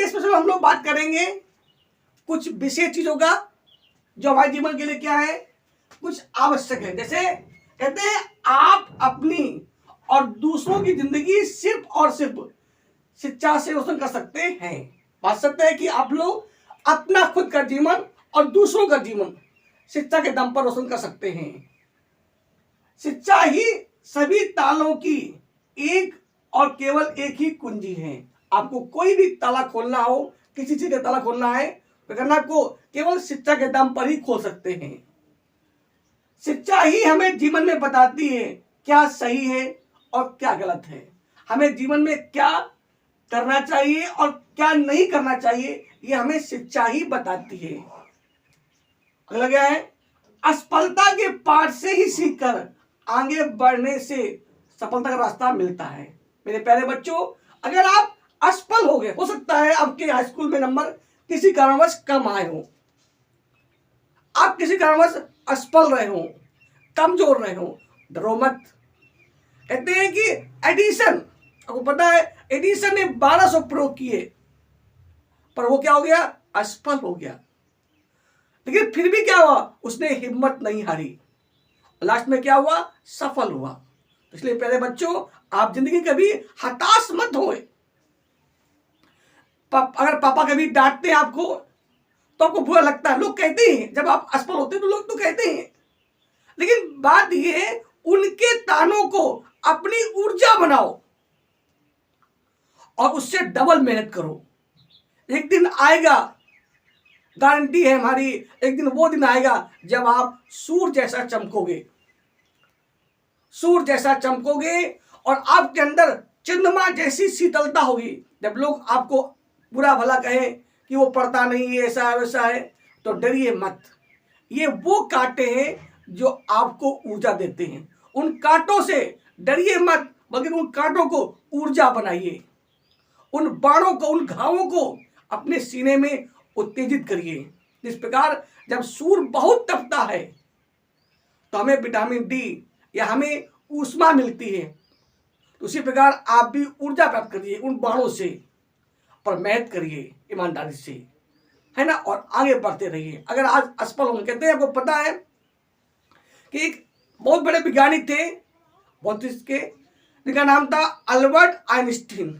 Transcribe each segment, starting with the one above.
Sunday special हम लोग बात करेंगे कुछ विशेष चीजों का जो हमारे जीवन के लिए क्या है, कुछ आवश्यक है। जैसे कहते हैं आप अपनी और दूसरों की जिंदगी सिर्फ और सिर्फ शिक्षा से रोशन कर सकते हैं। बात सकते हैं कि आप लोग अपना खुद का जीवन और दूसरों का जीवन शिक्षा के दम पर रोशन कर सकते हैं। शिक्षा ही सभी तालों की एक और केवल एक ही कुंजी है। आपको कोई भी ताला खोलना हो, किसी चीज का ताला खोलना है तो करना आपको केवल शिक्षा के दम पर ही खोल सकते हैं। शिक्षा ही हमें जीवन में बताती है क्या सही है और क्या गलत है, हमें जीवन में क्या करना चाहिए और क्या नहीं करना चाहिए, ये हमें शिक्षा ही बताती है। अगला क्या है, असफलता के पाठ से ही सीखकर आगे बढ़ने से सफलता का रास्ता मिलता है। मेरे प्यारे बच्चों, अगर आप असफल हो गए, हो सकता है आपके हाई स्कूल में नंबर किसी कारणवश कम आए हो, आप किसी कारणवश असफल रहे हो, कमजोर रहे हो, डरो मत। कहते हैं कि एडिसन, आपको पता है एडिसन ने 1200 प्रयोग किए पर वो क्या हो गया, असफल हो गया। लेकिन फिर भी क्या हुआ, उसने हिम्मत नहीं हारी, लास्ट में क्या हुआ, सफल हुआ। इसलिए प्यारे बच्चों, आप जिंदगी कभी हताश मत होए। अगर पापा कभी डांटते हैं आपको तो आपको बुरा लगता है, लोग कहते हैं जब आप असफल होते हैं तो लोग तो कहते हैं, लेकिन बात ये है उनके तानों को अपनी ऊर्जा बनाओ और उससे डबल मेहनत करो। एक दिन आएगा, गारंटी है हमारी, एक दिन वो दिन आएगा जब आप सूर्य जैसा चमकोगे, सूर्य जैसा चमकोगे और आपके अंदर चंद्रमा जैसी शीतलता होगी। जब लोग आपको बुरा भला कहें कि वो पढ़ता नहीं है, ऐसा है वैसा है, तो डरिए मत। ये वो कांटे हैं जो आपको ऊर्जा देते हैं, उन कांटों से डरिए मत, बल्कि उन कांटों को ऊर्जा बनाइए, उन बाणों को, उन घावों को अपने सीने में उत्तेजित करिए। इस प्रकार जब सूर्य बहुत तपता है तो हमें विटामिन डी या हमें ऊष्मा मिलती है, तो उसी प्रकार आप भी ऊर्जा प्राप्त करिए उन बाणों से, पर मेहनत करिए ईमानदारी से, है ना, और आगे बढ़ते रहिए। अगर आज असफल होंगे, कहते हैं आपको पता है कि एक बहुत बड़े वैज्ञानिक थे, बहुत इसके, जिनका नाम था अल्बर्ट आइंस्टीन।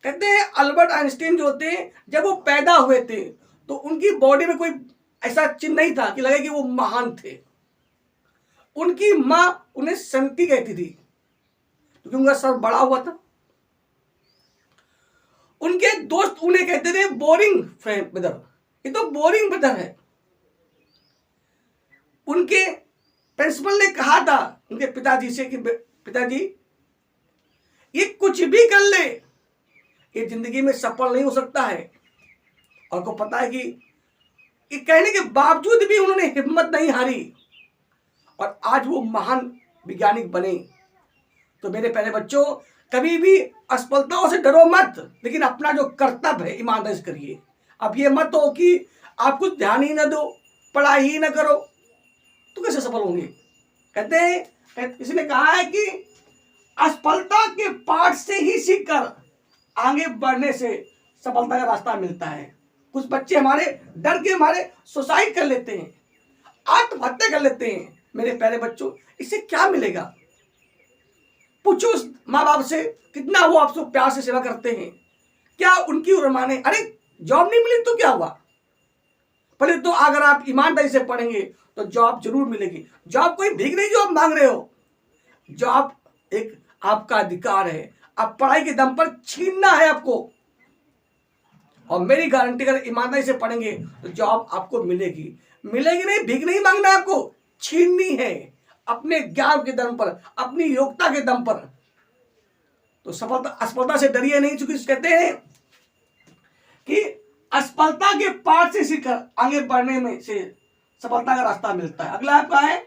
कहते हैं अल्बर्ट आइंस्टीन जो थे, जब वो पैदा हुए थे तो उनकी बॉडी में कोई ऐसा चिन्ह नहीं था कि लगे कि वो महान थे। उनकी मां उन्हें संती कहती थी क्योंकि उनका सर बड़ा हुआ था। उनके दोस्त उन्हें कहते थे बोरिंग फ्रेंड ब्रदर, ये तो बोरिंग ब्रदर है। उनके प्रिंसिपल ने कहा था उनके पिताजी से कि पिताजी ये कुछ भी कर ले, ये जिंदगी में सफल नहीं हो सकता है। और को पता है कि ये कहने के बावजूद भी उन्होंने हिम्मत नहीं हारी और आज वो महान वैज्ञानिक बने। तो मेरे प्यारे बच्चों, कभी भी असफलताओं से डरो मत, लेकिन अपना जो कर्तव्य है ईमानदारी से करिए। अब ये मत हो कि आप कुछ ध्यान ही ना दो, पढ़ाई ही ना करो, तो कैसे सफल होंगे। कहते हैं, किसी ने कहा है कि असफलता के पाठ से ही सीखकर आगे बढ़ने से सफलता का रास्ता मिलता है। कुछ बच्चे हमारे डर के मारे सुसाइड कर लेते हैं, आत्महत्या कर लेते हैं। मेरे प्यारे बच्चों, इससे क्या मिलेगा। पूछो उस माँ बाप से कितना वो आपसे प्यार से सेवा करते हैं, क्या उनकी उम्र माने, अरे जॉब नहीं मिली तो क्या हुआ। पहले तो अगर आप ईमानदारी से पढ़ेंगे तो जॉब जरूर मिलेगी। जॉब कोई भीख नहीं जो आप मांग रहे हो, जॉब एक आपका अधिकार है, आप पढ़ाई के दम पर छीनना है आपको। और मेरी गारंटी, अगर ईमानदारी से पढ़ेंगे तो जॉब आपको मिलेगी। मिलेगी नहीं, भीख नहीं मांगना है आपको, छीननी है अपने ज्ञान के दम पर, अपनी योग्यता के दम पर। तो असफलता से डरिए नहीं, चूंकि कहते हैं कि असफलता के पाठ से सीखकर आगे बढ़ने में से सफलता का रास्ता मिलता है। अगला आपका है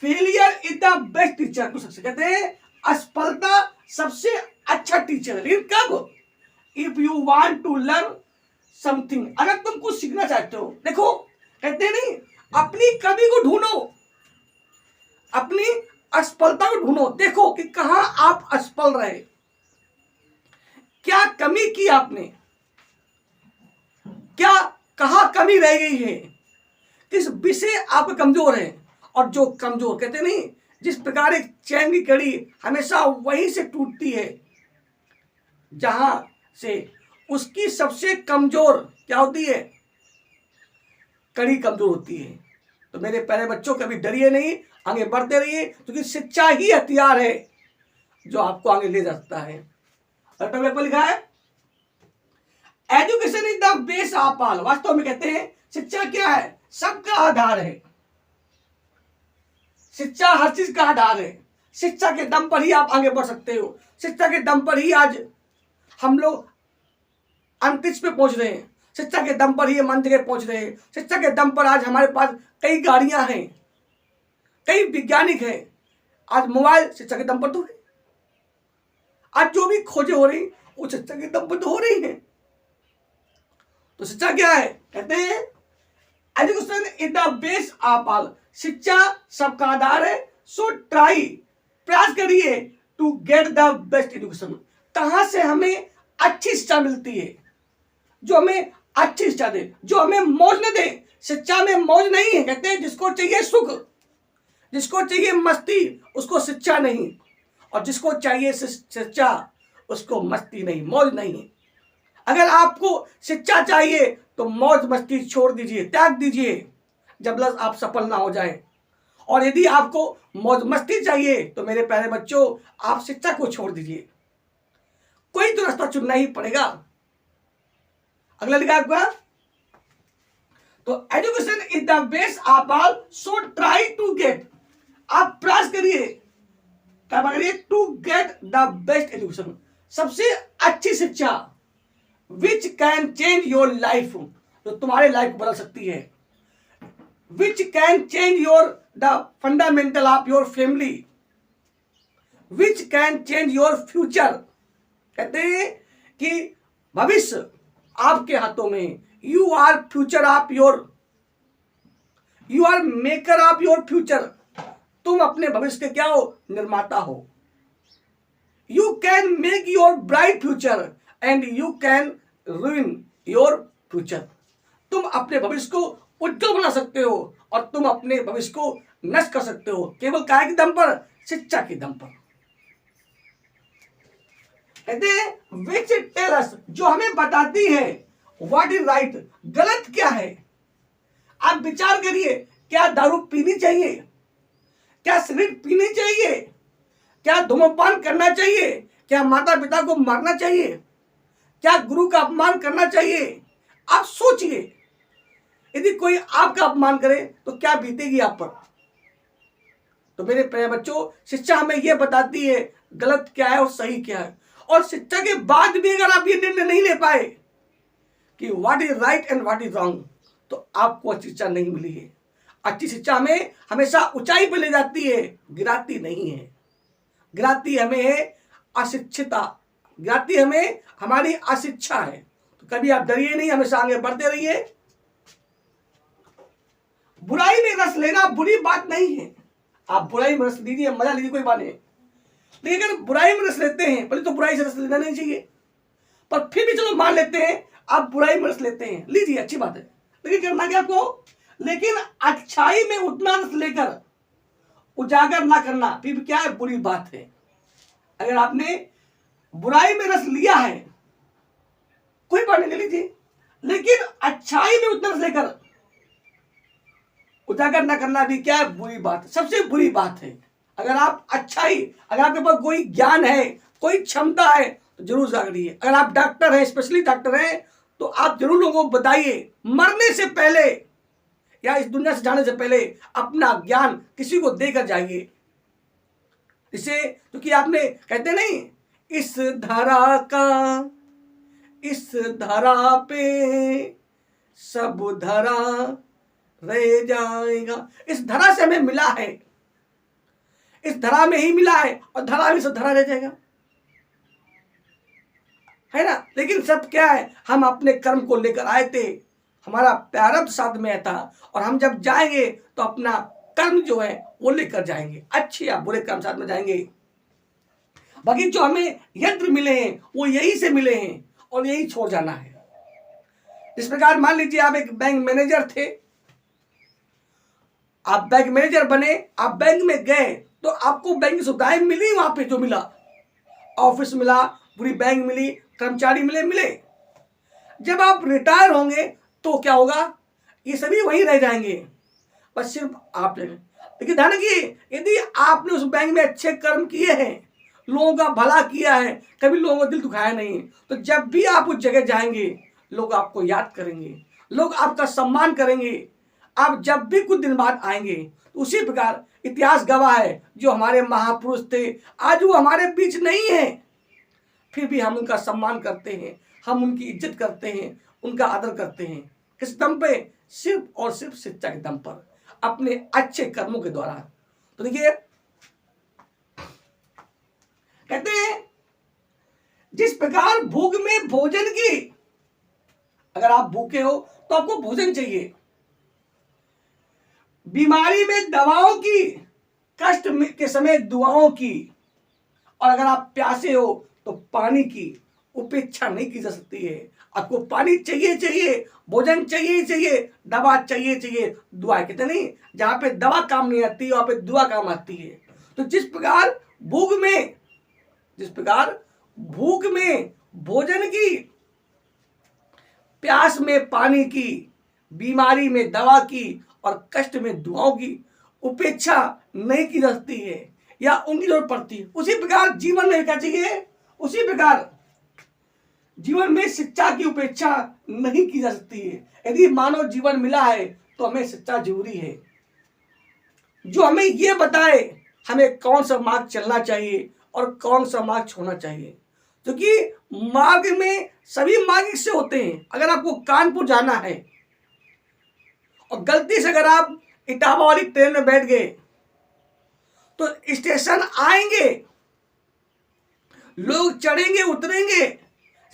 failure is the best teacher. कुछ कहते हैं असफलता सबसे अच्छा टीचर है। लेकिन कब, if you want to learn something, अगर तुम कुछ सीखना चाहते हो। देखो कहते हैं नहीं, अपनी कमी को ढूंढो, अपनी असफलता को ढूंढो, देखो कि कहां आप असफल रहे, क्या कमी की आपने, कमी रह गई है, किस विषय आप कमजोर है। और जो कमजोर, कहते नहीं, जिस प्रकार एक चैन की कड़ी हमेशा वहीं से टूटती है जहां से उसकी सबसे कमजोर क्या होती है, कड़ी कमजोर होती है। तो मेरे प्यारे बच्चों, कभी डरिए नहीं, आगे बढ़ते रहिए, क्योंकि शिक्षा ही हथियार है जो आपको आगे ले जा सकता है। और लिखा है education is the base of all. वास्तव में कहते हैं शिक्षा क्या है, सबका आधार है। शिक्षा हर चीज का आधार है। शिक्षा के दम पर ही आप आगे बढ़ सकते हो। शिक्षा के दम पर ही आज हम लोग अंतरिक्ष पे पहुंच रहे हैं। शिक्षा के दम पर ही हम जगह पहुंच रहे हैं। शिक्षा के दम पर आज हमारे पास कई गाड़ियां हैं, कई वैज्ञानिक हैं। आज मोबाइल शिक्षा के दम पर तो है। आज जो भी खोजें हो रही वो शिक्षा के दम पर तो हो रही है। तो शिक्षा क्या है, कहते हैं education is the base of all. शिक्षा सबका आधार है। सो ट्राई, प्रयास करिए to get the best education. कहां से हमें अच्छी शिक्षा मिलती है, जो हमें अच्छी शिक्षा दे, जो हमें मौज न दे। शिक्षा में मौज नहीं है। कहते हैं जिसको चाहिए सुख, जिसको चाहिए मस्ती, उसको शिक्षा नहीं। और जिसको चाहिए शिक्षा, उसको मस्ती नहीं, मौज नहीं। अगर आपको शिक्षा चाहिए तो मौज मस्ती छोड़ दीजिए, त्याग दीजिए, जब तक आप सफल ना हो जाए। और यदि आपको मौज मस्ती चाहिए तो मेरे प्यारे बच्चों, आप शिक्षा को छोड़ दीजिए। कोई तो रास्ता चुनना ही पड़ेगा। अगला लिखा आपका, तो education is the base of all, so try to get. आप प्रयास करिए, क्या करिए, to get the best education, सबसे अच्छी शिक्षा, which can change your life, जो तुम्हारे लाइफ को बदल सकती है। Which can change your the fundamental of your family, which can change your future. कहते हैं कि भविष्य आपके हाथों में। You are future of your, you are maker of your future. तुम अपने भविष्य के क्या हो, निर्माता हो। You can make your bright future and you can रूइन your future. तुम अपने भविष्य को उज्जवल बना सकते हो और तुम अपने भविष्य को नष्ट कर सकते हो, केवल काय के दम पर, शिक्षा के दम पर। कहते हैं विच टेल अस, जो हमें बताती है व्हाट इज राइट, गलत क्या है। आप विचार करिए, क्या दारू पीनी चाहिए, क्या सिगरेट पीनी चाहिए, क्या धूम्रपान करना चाहिए, क्या माता पिता को मारना चाहिए, क्या गुरु का अपमान करना चाहिए। आप सोचिए, यदि कोई आपका अपमान करे तो क्या बीतेगी आप पर। तो मेरे प्यारे बच्चों, शिक्षा हमें यह बताती है गलत क्या है और सही क्या है। और शिक्षा के बाद भी अगर आप ये निर्णय नहीं ले पाए कि what is right and what is wrong, तो आपको अच्छी शिक्षा नहीं मिली है। अच्छी शिक्षा हमें हमेशा ऊंचाई पर ले जाती है, गिराती नहीं है। गिराती हमें है अशिक्षिता, गिराती हमें हमारी अशिक्षा है। तो कभी आप डरिए नहीं, हमेशा आगे बढ़ते रहिए। बुराई में रस लेना बुरी बात नहीं है। आप बुराई में रस लीजिए, मजा लीजिए, कोई बात नहीं। लेकिन अगर बुराई में रस लेते हैं, पहले तो बुराई से रस लेना नहीं चाहिए, पर फिर भी चलो मान लेते हैं आप बुराई में रस लेते हैं, लीजिए, अच्छी बात है। लेकिन करना क्या आपको, लेकिन अच्छाई में उतना रस लेकर उजागर ना करना फिर भी क्या है, बुरी बात है। अगर आपने बुराई में रस लिया है, कोई बात नहीं, ले लीजिए, लेकिन अच्छाई में उतना रस लेकर उजागर ना करना भी क्या है, बुरी बात है, सबसे बुरी बात है। अगर आप अच्छाई, अगर आपके पास कोई ज्ञान है, कोई क्षमता है, तो जरूर जागरिए। अगर आप डॉक्टर हैं, स्पेशली डॉक्टर हैं, तो आप जरूर लोगों को बताइए, मरने से पहले या इस दुनिया से जाने से पहले अपना ज्ञान किसी को देकर जाइए। इसे क्योंकि आपने कहते नहीं, इस धरा का, इस धरा पे सब धरा रह जाएगा। इस धरा से हमें मिला है, इस धरा में ही मिला है, और धरा में सब धरा रह जाएगा, है ना। लेकिन सब क्या है, हम अपने कर्म को लेकर आए थे, हमारा प्रारब्ध साथ में था, और हम जब जाएंगे तो अपना कर्म जो है वो लेकर जाएंगे। अच्छे या बुरे कर्म साथ में जाएंगे। बाकी जो हमें यंत्र मिले हैं वो यही से मिले हैं और यही छोड़ जाना है। इस प्रकार मान लीजिए आप एक बैंक मैनेजर थे, आप बैंक मैनेजर बने, आप बैंक में गए तो आपको बैंक की सुविधाएं मिली, वहां पे जो मिला, ऑफिस मिला, पूरी बैंक मिली, कर्मचारी मिले। जब आप रिटायर होंगे तो क्या होगा, ये सभी वहीं रह जाएंगे, बस सिर्फ आप रहेंगे। लेकिन ध्यान रखिए, यदि आपने उस बैंक में अच्छे कर्म किए हैं, लोगों का भला किया है, कभी लोगों का दिल दुखाया नहीं, तो जब भी आप उस जगह जाएंगे लोग आपको याद करेंगे, लोग आपका सम्मान करेंगे। आप जब भी कुछ दिन बाद आएंगे तो उसी प्रकार इतिहास गवाह है, जो हमारे महापुरुष थे आज वो हमारे बीच नहीं है, फिर भी हम उनका सम्मान करते हैं, हम उनकी इज्जत करते हैं, उनका आदर करते हैं। किस दम पे, सिर्फ और सिर्फ शिक्षा के दम पर, अपने अच्छे कर्मों के द्वारा। तो देखिए कहते हैं जिस प्रकार भूख में भोजन की, अगर आप भूखे हो तो आपको भोजन चाहिए, बीमारी में दवाओं की, कष्ट के समय दुआओं की, और अगर आप प्यासे हो तो पानी की उपेक्षा नहीं की जा सकती है। आपको पानी चाहिए, भोजन चाहिए, दवा चाहिए, दुआ कहते नहीं, जहां पे दवा काम नहीं आती वहां पे दुआ काम आती है। तो जिस प्रकार भूख में भोजन की, प्यास में पानी की, बीमारी में दवा की और कष्ट में दुआओं की उपेक्षा नहीं की जा सकती है या उनकी जरूरत पड़ती है, उसी प्रकार जीवन में क्या चाहिए, उसी प्रकार जीवन में शिक्षा की उपेक्षा नहीं की जा सकती है। यदि मानव जीवन मिला है तो हमें शिक्षा जरूरी है, जो हमें यह बताए हमें कौन सा मार्ग चलना चाहिए और कौन सा मार्ग छोड़ना चाहिए। क्योंकि मार्ग में सभी मार्ग से होते हैं। अगर आपको कानपुर जाना है और गलती से अगर आप इटावा वाली ट्रेन में बैठ गए तो स्टेशन आएंगे, लोग चढ़ेंगे उतरेंगे,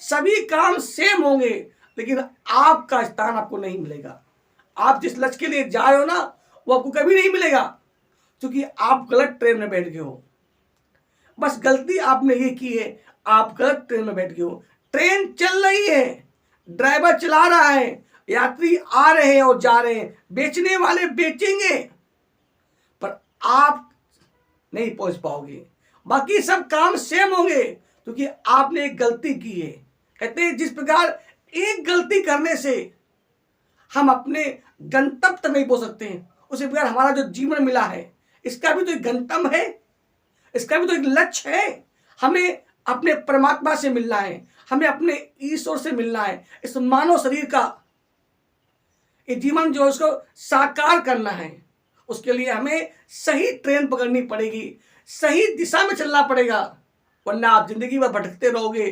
सभी काम सेम होंगे, लेकिन आपका स्थान आपको नहीं मिलेगा। आप जिस लक्ष्य के लिए जा रहे हो ना वो आपको कभी नहीं मिलेगा, क्योंकि आप गलत ट्रेन में बैठ गए हो। बस गलती आपने ये की है, आप गलत ट्रेन में बैठ गए हो। ट्रेन चल रही है, ड्राइवर चला रहा है, यात्री आ रहे हैं और जा रहे हैं, बेचने वाले बेचेंगे, पर आप नहीं पहुंच पाओगे। बाकी सब काम सेम होंगे, क्योंकि आपने एक गलती की है। कहते हैं जिस प्रकार एक गलती करने से हम अपने गंतव्य तक नहीं पहुंच सकते हैं, उसी प्रकार हमारा जो जीवन मिला है इसका भी तो एक गंतव्य है, इसका भी तो एक लक्ष्य है। हमें अपने परमात्मा से मिलना है, हमें अपने ईश्वर से मिलना है। इस मानव शरीर का ये जीवन जो उसको साकार करना है, उसके लिए हमें सही ट्रेन पकड़नी पड़ेगी, सही दिशा में चलना पड़ेगा, वरना आप जिंदगी में भटकते रहोगे,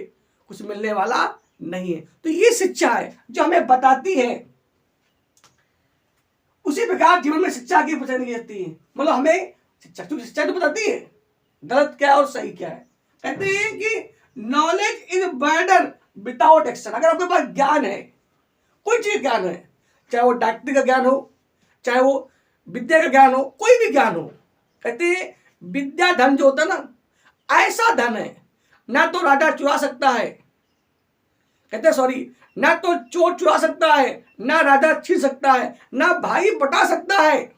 कुछ मिलने वाला नहीं है। तो ये शिक्षा है जो हमें बताती है। उसी प्रकार जीवन में शिक्षा की पहचान की जाती है, मतलब हमें शिक्षा तो बताती है गलत क्या है और सही क्या है। कहते हैं कि knowledge is burden without action. अगर आपके पास ज्ञान है, कोई चीज ज्ञान है, चाहे वो डॉक्टरी का ज्ञान हो, चाहे वो विद्या का ज्ञान हो, कोई भी ज्ञान हो, कहते हैं विद्या धन जो होता है ना, ऐसा धन है ना तो राजा चुरा सकता है, कहते हैं सॉरी, ना तो चोर चुरा सकता है, ना राजा छीन सकता है, ना भाई बटा सकता है।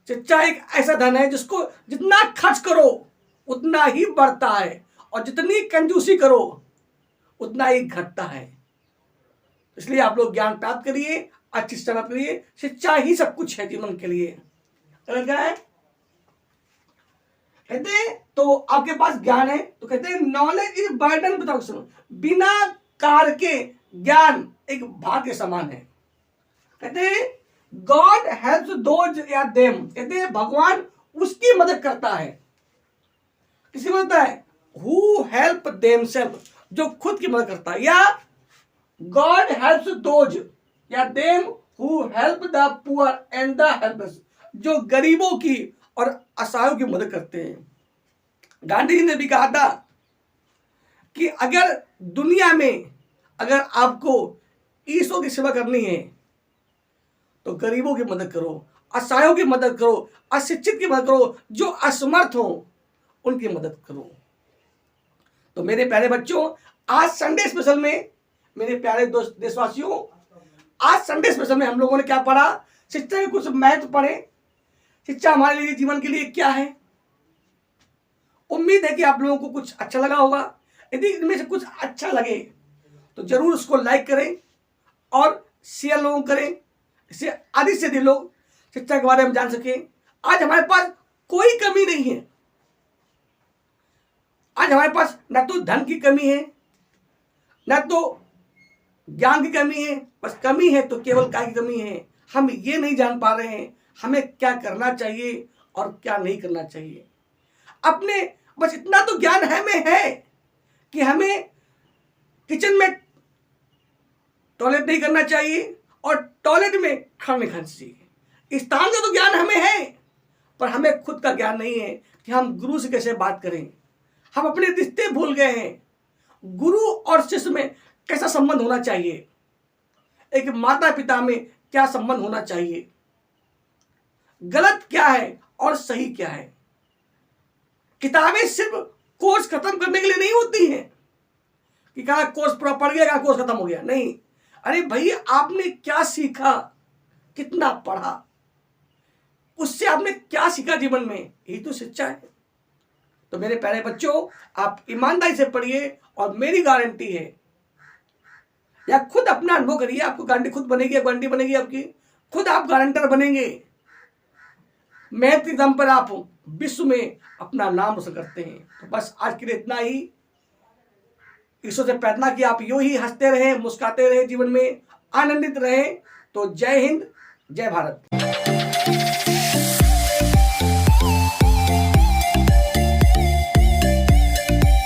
शिक्षा एक ऐसा धन है जिसको जितना खर्च करो उतना ही बढ़ता है, और जितनी कंजूसी करो उतना ही घटता है। इसलिए आप लोग ज्ञान प्राप्त करिए, अच्छी शिक्षा प्राप्त करिए। शिक्षा ही सब कुछ है जीवन के लिए। क्या है कहते हैं, तो आपके पास ज्ञान है तो कहते हैं knowledge is burden without action. बिना कार्य के ज्ञान एक भाग के समान है। कहते हैं गॉड हेल्प्स दोज या देम, कहते हैं भगवान उसकी मदद करता है, किसी मदद है, हु हेल्प देमसेल्फ, जो खुद की मदद करता है, या गॉड हेल्प्स दोज या them who help the poor and the helpless, जो गरीबों की और असहायों की मदद करते हैं। गांधी जी ने भी कहा था कि अगर दुनिया में अगर आपको ईश्वर की सेवा करनी है तो गरीबों की मदद करो, असहायों की मदद करो, अशिक्षित की मदद करो, जो असमर्थ हो उनकी मदद करो। तो मेरे प्यारे बच्चों, आज संडे स्पेशल में मेरे प्यारे दोस्त देशवासियों, आज संडे स्पेशल में हम लोगों ने क्या पढ़ा? शिक्षा के कुछ महत्व पढ़े। शिक्षा हमारे लिए जीवन के लिए क्या है। उम्मीद है कि आप लोगों को कुछ अच्छा लगा होगा। यदि इनमें से कुछ अच्छा लगे तो जरूर उसको लाइक करें और शेयर लोगों करें, इससे अधिक से अधिक लोग शिक्षा के बारे में जान सकें। आज हमारे पास कोई कमी नहीं है। आज हमारे पास न तो धन की कमी है, न तो ज्ञान की कमी है, बस कमी है तो केवल काय की कमी है। हम ये नहीं जान पा रहे हैं हमें क्या करना चाहिए और क्या नहीं करना चाहिए। अपने बस इतना तो ज्ञान हमें है कि हमें किचन में टॉयलेट नहीं करना चाहिए और टॉयलेट में खाना नहीं खाना चाहिए। स्थान का तो ज्ञान हमें है, पर हमें खुद का ज्ञान नहीं है कि हम गुरु से कैसे बात करें। हम अपने रिश्ते भूल गए हैं। गुरु और शिष्य में कैसा संबंध होना चाहिए, एक माता पिता में क्या संबंध होना चाहिए, गलत क्या है और सही क्या है। किताबें सिर्फ कोर्स खत्म करने के लिए नहीं होती हैं कि कहा कोर्स पूरा पढ़ गया, कहा कोर्स खत्म हो गया। नहीं, अरे भाई आपने क्या सीखा, कितना पढ़ा, उससे आपने क्या सीखा जीवन में, यही तो शिक्षा है। तो मेरे प्यारे बच्चों, आप ईमानदारी से पढ़िए और मेरी गारंटी है, या खुद अपना अनुभव करिए, आपको गारंटी खुद बनेगी, गारंटी बनेगी आपकी, खुद आप गारंटर बनेंगे। मेहनत के दम पर आप विश्व में अपना नाम रोशन करते हैं। तो बस आज के लिए इतना ही। ईश्वर से प्रार्थना कि आप यूं ही हंसते रहें, मुस्कुराते रहें, जीवन में आनंदित रहें। तो जय हिंद, जय भारत।